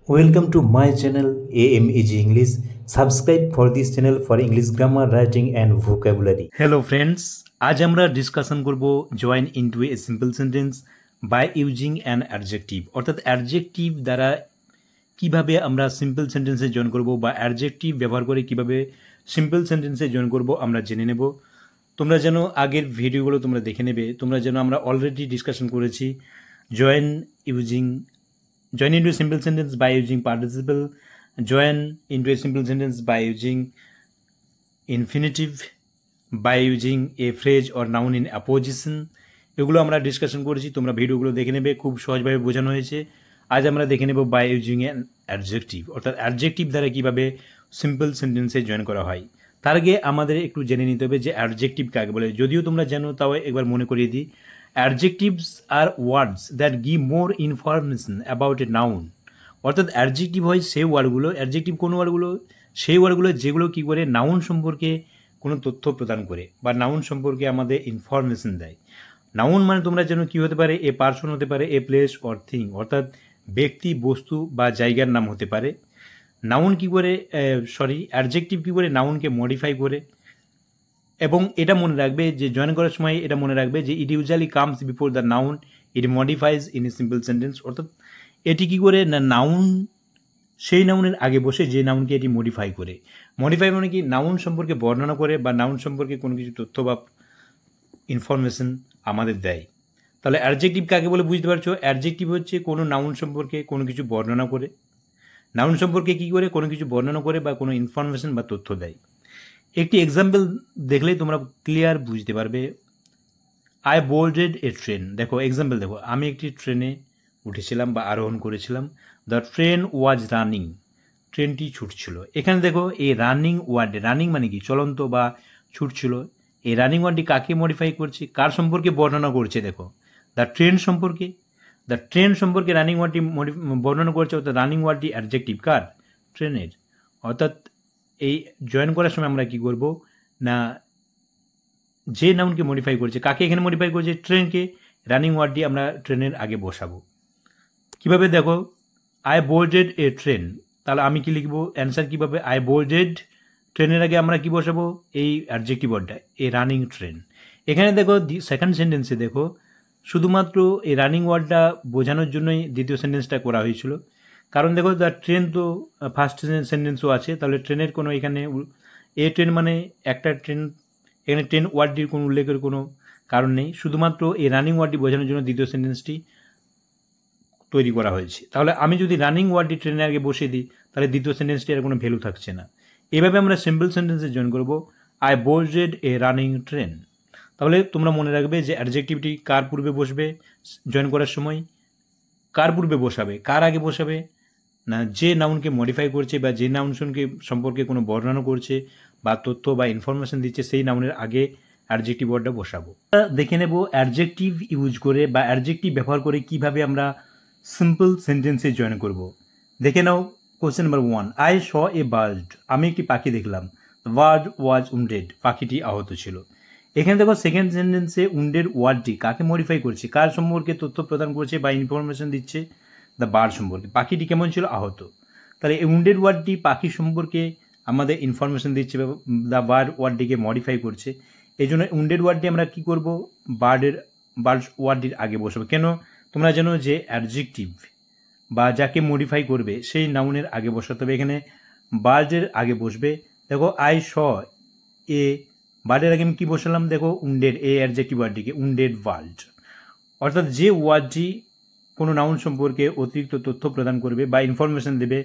Welcome to my channel AMEG English. Subscribe for this channel for English grammar, writing and vocabulary. Hello friends, আজ আমরা discussion করব join into a simple sentence by using an adjective, অর্থাৎ adjective দ্বারা কিভাবে আমরা simple সেন্টেন্সে join করব বা অ্যাডজেক্টিভ ব্যবহার করে কিভাবে সিম্পল সেন্টেন্সে জয়েন করব আমরা জেনে নেব। তোমরা যেন আগের ভিডিওগুলো তোমরা দেখে নেবে, তোমরা যেন আমরা অলরেডি ডিসকাশন করেছি join into a simple sentence by using participle, join into a simple sentence by using infinitive, by using a phrase or noun in apposition। এগুলো আমরা ডিসকাশন করেছি, তোমরা ভিডিওগুলো দেখে নেবে, খুব সহজভাবে বোঝানো হয়েছে। আজ আমরা দেখে নেব বাই ইউজিং অ্যান অ্যাডজেক্টিভ, অর্থাৎ অ্যাডজেক্টিভ দ্বারা কীভাবে সিম্পল সেন্টেন্সে জয়েন করা হয়। তার আগে আমাদের একটু জেনে নিতে হবে যে অ্যাডজেক্টিভ কাকে বলে। যদিও তোমরা জানো, তাও একবার মনে করিয়ে দিই। Adjectives are words that give more information about a noun, অর্থাৎ অ্যাডজেক্টিভ হয় সেই ওয়ার্ডগুলো, অ্যাডজেক্টিভ কোন ওয়ার্ডগুলো, সেই ওয়ার্ডগুলো যেগুলো কী করে নাউন সম্পর্কে কোনো তথ্য প্রদান করে বা নাউন সম্পর্কে আমাদের ইনফরমেশন দেয়। নাউন মানে তোমরা যেন কী হতে পারে, এ পার্সন হতে পারে, এ প্লেস অর থিং, অর্থাৎ ব্যক্তি, বস্তু বা জায়গার নাম হতে পারে। নাউন কী করে অ্যাডজেক্টিভ কী করে নাউনকে মডিফাই করে। এবং এটা মনে রাখবে যে জয়েন করার সময় এটা মনে রাখবে যে it usually comes before the noun, it modifies in a simple sentence, অর্থাৎ এটি কী করে না নাউন সেই নাউনের আগে বসে যে নাউনকে এটি মডিফাই করে। মডিফাই মানে কি, নাউন সম্পর্কে বর্ণনা করে বা নাউন সম্পর্কে কোনো কিছু তথ্য বা ইনফরমেশন আমাদের দেয়। তাহলে অ্যাডজেক্টিভ কাকে বলে বুঝতে পারছো? অ্যাডজেক্টিভ হচ্ছে কোনো নাউন সম্পর্কে কোনো কিছু বর্ণনা করে, নাউন সম্পর্কে কী করে কোনো কিছু বর্ণনা করে বা কোনো ইনফরমেশন বা তথ্য দেয়। একটি এক্সাম্পল দেখলেই তোমরা ক্লিয়ার বুঝতে পারবে। আই বোর্ডেড এ ট্রেন, দেখো এক্সাম্পল দেখো, আমি একটি ট্রেনে উঠেছিলাম বা আরোহণ করেছিলাম। দ্য ট্রেন ওয়াজ রানিং, ট্রেনটি ছুটছিল। এখানে দেখো এই রানিং ওয়ার্ডে, রানিং মানে কি চলন্ত বা ছুটছিল, এই রানিং ওয়ার্ডটি কাকে মডিফাই করছে, কার সম্পর্কে বর্ণনা করছে? দেখো দ্য ট্রেন সম্পর্কে, দ্য ট্রেন সম্পর্কে রানিং ওয়ার্ডটি বর্ণনা করছে, অর্থাৎ রানিং ওয়ার্ডটি অ্যাডজেক্টিভ কার? ট্রেনের। অর্থাৎ এই জয়েন করার সময় আমরা কি করব না, যে নাউনকে মডিফাই করছে, কাকে এখানে মডিফাই করছে? ট্রেনকে। রানিং ওয়ার্ডটি আমরা ট্রেনের আগে বসাবো। কিভাবে দেখো, আই বোর্ডেড এ ট্রেন, তাহলে আমি কি লিখবো অ্যান্সার কীভাবে? আই বোর্ডেড, ট্রেনের আগে আমরা কি বসাবো? এই অ্যাডজেক্টিভ ওয়ার্ডটা, এই রানিং ট্রেন। এখানে দেখো সেকেন্ড সেন্টেন্সে দেখো শুধুমাত্র এই রানিং ওয়ার্ডটা বোঝানোর জন্যই দ্বিতীয় সেন্টেন্সটা করা হয়েছিল। কারণ দেখো দ্য ট্রেন তো ফার্স্ট সেন্টেন্সও আছে, তাহলে ট্রেনের কোনো এখানে এ ট্রেন মানে একটা ট্রেন, এখানে ট্রেন ওয়ার্ডটির কোনো উল্লেখের কোনো কারণ নেই, শুধুমাত্র এই রানিং ওয়ার্ডটি বোঝানোর জন্য দ্বিতীয় সেন্টেন্সটি তৈরি করা হয়েছে। তাহলে আমি যদি রানিং ওয়ার্ডটি ট্রেনের আগে বসিয়ে দিই, তাহলে দ্বিতীয় সেন্টেন্সটি আর কোনো ভ্যালু থাকছে না। এভাবে আমরা সিম্পল সেন্টেন্সে জয়েন করব, I boarded A running train. তাহলে তোমরা মনে রাখবে যে অ্যাডজেক্টিভটি কার পূর্বে বসবে জয়েন করার সময়, কার পূর্বে বসাবে, কার আগে বসাবে না, যে নাউনকে মডিফাই করছে বা যে নাউন সম্পর্কে কোনো বর্ণনা করছে বা তথ্য বা ইনফরমেশন দিচ্ছে, সেই নাউনের আগে অ্যাডজেক্টিভ ওয়ার্ডটা বসাবো। দেখে নেব অ্যাডজেক্টিভ ইউজ করে বা অ্যাডজেক্টিভ ব্যবহার করে কিভাবে আমরা সিম্পল সেন্টেন্সে জয়েন করব। দেখে নাও question number 1, I saw a bird, আমি একটি পাখি দেখলাম। বার্ড ওয়াজ উন্ডেড, পাখিটি আহত ছিল। এখানে দেখো সেকেন্ড সেন্টেন্সে উন্ডেড ওয়ার্ডটি কাকে মডিফাই করছে, কার সম্পর্কে তথ্য প্রদান করছে বা ইনফরমেশন দিচ্ছে? দ্য বার্ড সম্পর্কে। পাখিটি কেমন ছিল? আহত। তাহলে এই উন্ডেড ওয়ার্ডটি পাখি সম্পর্কে আমাদের ইনফরমেশন দিচ্ছে, দ্য বার্ড ওয়ার্ডটিকে মডিফাই করছে। এই জন্য উন্ডেড ওয়ার্ডটি আমরা কী করব, বার্ড ওয়ার্ডটির আগে বসবো। কেন? তোমরা জানো যে অ্যাডজেক্টিভ বা যাকে মডিফাই করবে সেই নাউনের আগে বসাতে হবে। এখানে বার্ডের আগে বসবে। দেখো আই শ এ, বার্ডের আগে আমি কী বসালাম? দেখো উন্ডেড, এই অ্যাডজেক্টিভ ওয়ার্ডটিকে উন্ডেড বার্ড, অর্থাৎ যে ওয়ার্ডটি কোনো নাউন সম্পর্কে অতিরিক্ত তথ্য প্রদান করবে বা ইনফরমেশন দেবে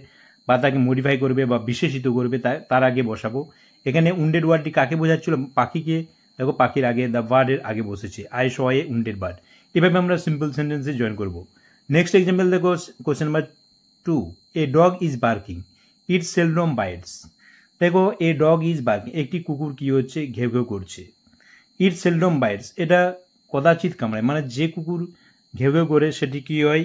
বা তাকে মডিফাই করবে বা বিশেষিত করবে, তার আগে বসাবো। এখানে উন্ডেড ওয়ার্ডটি কাকে বোঝাচ্ছিল? পাখিকে। দেখো পাখির আগে দ্য বার্ডের আগে বসেছে, I saw a wounded bird. এভাবে আমরা সিম্পল সেন্টেন্সে জয়েন করব। নেক্সট এক্সাম্পল দেখো question number 2, a dog is barking, it seldom bites. দেখো এ ডগ ইজ বার্কিং, একটি কুকুর কী হচ্ছে? ঘেউ ঘেউ করছে। ইট সেলডম বাইটস, এটা কদাচিৎ কামড়ায়, মানে যে কুকুর ঘেউ ঘেউ করে সেটি কী হয়?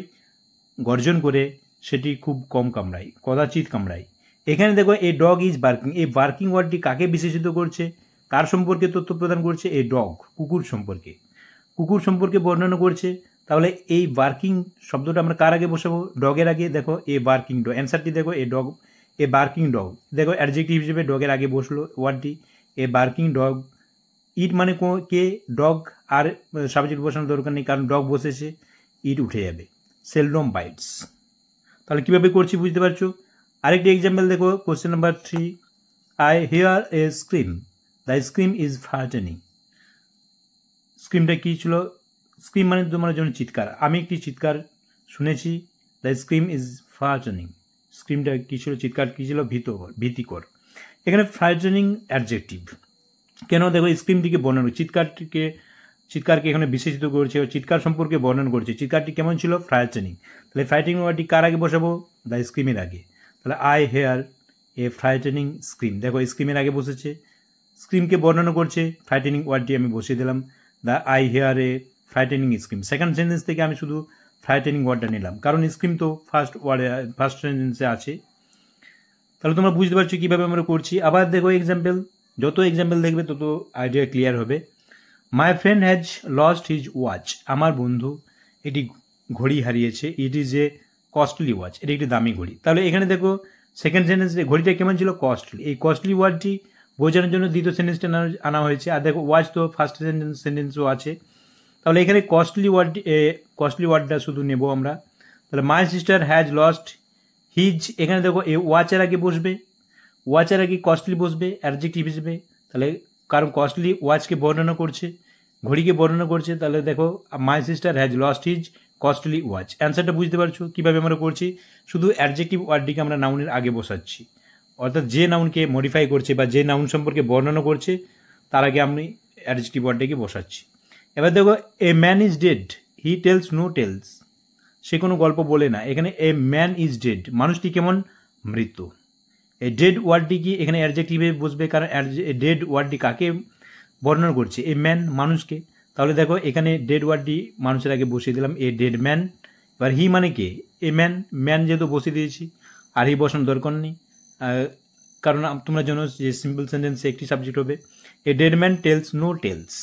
গর্জন করে, সেটি খুব কম কামড়ায়, কদাচিৎ কামড়ায়। এখানে দেখো এ ডগ ইজ বার্কিং, এই বার্কিং ওয়ার্ডটি কাকে বিশেষিত করছে, কার সম্পর্কে তথ্য প্রদান করছে? এ ডগ, কুকুর সম্পর্কে, কুকুর সম্পর্কে বর্ণনা করছে। তাহলে এই বার্কিং শব্দটা আমরা কার আগে বসাবো? ডগের আগে। দেখো এ বার্কিং ডগ, অ্যান্সারটি দেখো a dog, a barking dog. দেখো অ্যাডজেক্টিভ হিসেবে ডগের আগে বসলো ওয়ার্ডটি, এ বার্কিং ডগ। ইট মানে কে? ডগ। আর সাবজেক্ট বসানোর দরকার নেই, কারণ ডগ বসেছে, ইট উঠে যাবে। Seldom bites. তাহলে কীভাবে করছি বুঝতে পারছো? আরেকটি এক্সাম্পল দেখো, question number 3, I hear a scream, the scream is frightening. স্ক্রিমটা কী ছিল? স্ক্রিম মানে তোমার জন্য চিৎকার, আমি একটি চিৎকার শুনেছি। The scream is frightening. স্ক্রিমটা কী ছিল? চিৎকার কী ছিল? ভীতিকর। এখানে ফার্টেনিং অ্যাডজেক্টিভ। কেন? দেখো স্ক্রিমটিকে বর্ণনা, চিৎকারকে এখানে বিশেষিত করছে, চিৎকার সম্পর্কে বর্ণনা করছে। চিৎকারটি কেমন ছিল? ফ্রাইটেনিং। তাহলে ফ্রাইটেনিং ওয়ার্ডটি কার আগে বসাবো? দ্য স্ক্রিমের আগে। তাহলে I hear a frightening scream. দেখো স্ক্রিমের আগে বসেছে, স্ক্রিমকে বর্ণনা করছে, ফ্রাইটেনিং ওয়ার্ডটি আমি বসিয়ে দিলাম, the I hear a frightening scream. Second sentence থেকে আমি শুধু ফ্রাইটেনিং ওয়ার্ডটা নিলাম, কারণ স্ক্রিম তো ফার্স্ট সেন্টেন্সে আছে। তাহলে তোমরা বুঝতে পারছো কীভাবে আমরা করছি। আবার দেখো এক্সাম্পল, যত এক্সাম্পল দেখবে তত আইডিয়া ক্লিয়ার হবে। My friend has lost his watch. আমার বন্ধু একটি ঘড়ি হারিয়েছে। It is a costly watch. এটা একটি দামি ঘড়ি। তাহলে এখানে দেখো সেকেন্ড সেন্টেন্সে ঘড়িটা কেমন ছিল? কস্টলি। এই কস্টলি ওয়ার্ডটি বোঝানোর জন্য দ্বিতীয় সেন্টেন্সটা আনা হয়েছে। আর দেখো ওয়াচ তো ফার্স্ট সেন্টেন্সও আছে। তাহলে এখানে কস্টলি ওয়ার্ডটা শুধু নেব আমরা। তাহলে my sister has lost his, এখানে দেখো এই ওয়াচের আগে বসবে, ওয়াচের আগে কস্টলি বসবে অ্যাডজেক্টিভ হিসেবে। তাহলে কারণ কস্টলি ওয়াচকে বর্ণনা করছে, ঘড়িকে বর্ণনা করছে। তাহলে দেখো my sister has lost his costly watch. অ্যান্সারটা বুঝতে পারছো কীভাবে আমরা করছি? শুধু অ্যাডজেক্টিভ ওয়ার্ডটিকে আমরা নাউনের আগে বসাচ্ছি, অর্থাৎ যে নাউনকে মডিফাই করছে বা যে নাউন সম্পর্কে বর্ণনা করছে তার আগে আমি অ্যাডজেক্টিভ ওয়ার্ডটিকে বসাচ্ছি। এবার দেখো a man is dead, he tells no tales. সে কোনো গল্প বলে না। এখানে এ ম্যান ইজ ডেড, মানুষটি কেমন? মৃত। এই ডেড ওয়ার্ডটি কি এখানে অ্যাডজেক্টিভে বসবে, কারণ ডেড ওয়ার্ডটি কাকে বর্ণনা করছে? এ ম্যান, মানুষকে। তাহলে দেখো এখানে ডেড ওয়ার্ডটি মানুষের আগে বসিয়ে দিলাম, এ ডেড ম্যান। এবার হি মানে কে? এ ম্যান, ম্যান যেহেতু বসিয়ে দিয়েছি আর হি বসানোর দরকার নেই, কারণ তোমরা জানো যে সিম্পল সেন্টেন্সে একটি সাবজেক্ট হবে। A dead man tells no tales.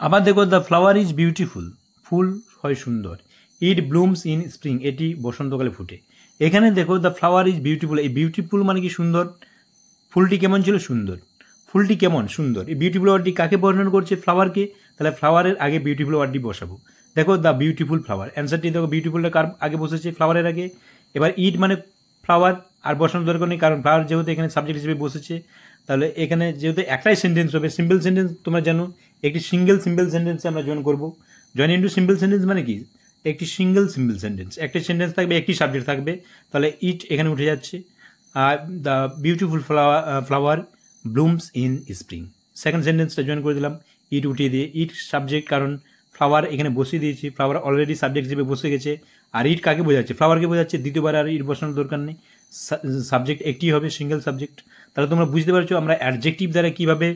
আবার দেখো দ্য ফ্লাওয়ার ইজ বিউটিফুল, ফুল হয় সুন্দর। ইট ব্লুমস ইন স্প্রিং, এটি বসন্তকালে ফুটে। এখানে দেখো দ্য ফ্লাওয়ার ইজ বিউটিফুল, এই বিউটিফুল মানে কি? সুন্দর। ফুলটি কেমন ছিল? সুন্দর। ফুলটি কেমন? সুন্দর। এই বিউটিফুল ওয়ার্ডটি কাকে বর্ণনা করছে? ফ্লাওয়ারকে। তাহলে ফ্লাওয়ারের আগে বিউটিফুল ওয়ার্ডটি বসাবো। দেখো দ্য বিউটিফুল ফ্লাওয়ার, অ্যান্সারটি দেখো বিউটিফুলটা কার আগে বসেছে? ফ্লাওয়ারের আগে। এবার ইট মানে ফ্লাওয়ার, আর বসানোর দরকার নেই, কারণ ফ্লাওয়ার যেহেতু এখানে সাবজেক্ট হিসেবে বসেছে। তাহলে এখানে যেহেতু একটাই সেন্টেন্স হবে, সিম্পল সেন্টেন্স তোমরা জানো, একটি সিম্পল সেন্টেন্সে আমরা জয়েন করবো। জয়েন ইন্টু সিম্পল সেন্টেন্স মানে কি? একটি সিম্পল সেন্টেন্স, একটি সেন্টেন্স থাকবে, একটি সাবজেক্ট থাকবে। তাহলে ইট এখানে উঠে যাচ্ছে, are the beautiful flower blooms in spring. Second সেন্টেন্সটা জয়েন করে দিলাম, ইট উঠিয়ে দিয়ে, ইট সাবজেক্ট, কারণ ফ্লাওয়ার এখানে বসিয়ে দিয়েছি, ফ্লাওয়ার অলরেডি সাবজেক্ট হিসেবে বসে গেছে। আর ইট কাকে বোঝাচ্ছে? ফ্লাওয়ারকে বোঝাচ্ছে। দ্বিতীয়বার আর ইট বসানোর দরকার নেই, সাবজেক্ট একটি হবে, সিঙ্গেল সাবজেক্ট। তাহলে তোমরা বুঝতে পারছো আমরা অ্যাডজেক্টিভ দ্বারা কীভাবে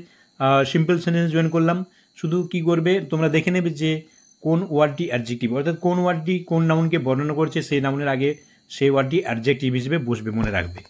সিম্পল সেন্টেন্স জয়েন করলাম। শুধু কি করবে তোমরা দেখে নেবে যে কোন ওয়ার্ডটি অ্যাডজেক্টিভ, অর্থাৎ কোন ওয়ার্ডটি কোন নাউনকে বর্ণনা করছে, সেই নাউনের আগে সেই ওয়ার্ডটি অ্যাডজেক্টিভ হিসেবে বসবে, মনে রাখবে।